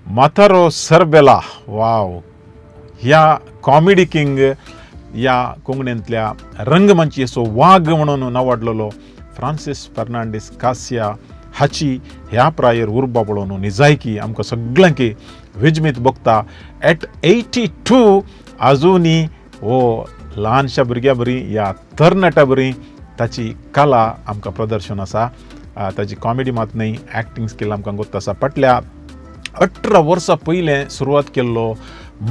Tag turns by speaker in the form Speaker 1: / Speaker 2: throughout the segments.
Speaker 1: माथारो सरबेला wow ह्या comedy king या कोंकणीतल्या रंगमंची असो वाघ म्हणून नावाडलेलो फ्रांसीस फर्नांडीस कासिया हाची ह्या प्रायर उर्बा पळोवन निजायकी आमकां सगळ्यांकी विजमीत बघता एट 82 आजुनी हो ल्हानशा भुरग्या बरी या तरणाट्या बरी ताची कला आमकां प्रदर्शन आसा. ताची कॉमेडी मात न्ही, एक्टींग स्कील आमकां गोत आसा. फाटल्या 18 वर्सां पयलें सुरवात केल्लो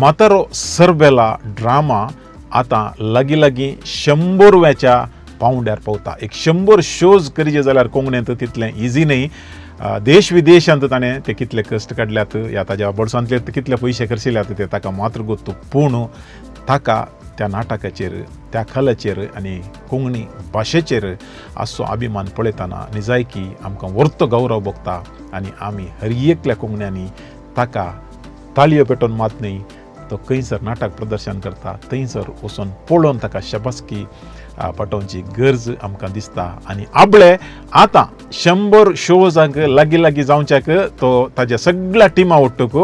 Speaker 1: माथारो सरबेला ड्रामा आतां लागीं 100व्या पावंड्यार पावता. एक 100 शोज करीचे जाल्यार कोंकणींत तितलें इजी न्ही. देश विदेशांत ताणें ते कितले कश्ट काडल्यात या ताज्या बडसांतले कितले पयशे खर्चिल्यात ते ताका मात्र गोत्तू. पूण ताका त्या नाटकाचेर, त्या कलेचेर आनी कोंकणी भाशेचेर आसचो अभिमान पळयतना निजायकी आमकां वर्तो गौरव भोगता आनी आमी हर एकल्या कोंकण्यांनी ताका ताळयो पेटोवन मात न्ही, तो खंयसर नाटक प्रदर्शन करता थंयसर वचून पळोवन ताका शबासकी पटोवची गरज आमकां दिसता. आनी आपले आतां 100 शोजांक लागीं जावच्याक तो ताज्या सगळ्या टिमा ओट्टूक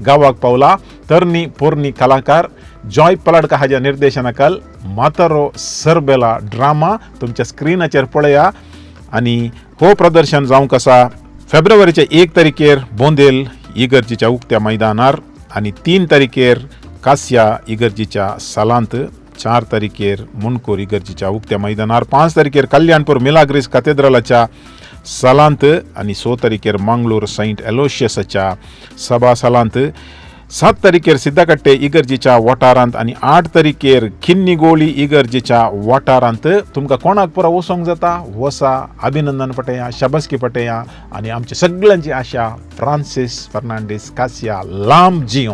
Speaker 1: गांवाक पावला. तरणी पोरणी कलाकार जॉय पलाडका हाज्या निर्देशनाखाल माथारो सरबेला ड्रामा तुमच्या स्क्रिनाचेर पळया. आनी हो प्रदर्शन जावंक आसा फेब्रुवारीच्या 1 तारखेर बोंदेल इगर्जीच्या उक्त्या मैदानार आनी 3 तारखेर कासिया इगर्जीच्या सालांत, 4 तारखेर मुणकूर इगर्जीच्या उक्त्या मैदानार, 5 तारखेर कल्याणपूर मिलाग्रीस कॅथेड्रलाच्या सालांत आनी 6 तारखेर मंगळूर सेंट एलोशियसाच्या सभा सालांत, 7 तारखेर सिद्धकट्टे इगर्जीच्या वाठारांत आनी 8 तारखेर खिन्नीगोळी इगर्जीच्या वाठारांत. तुमकां कोणाक पुरो वचोंक जाता वसा, अभिनंदन पटया, शाबासकी पटया आनी आमची सगळ्यांची आशा फ्रांसीस फर्नांडीस कासिया लांब जियो.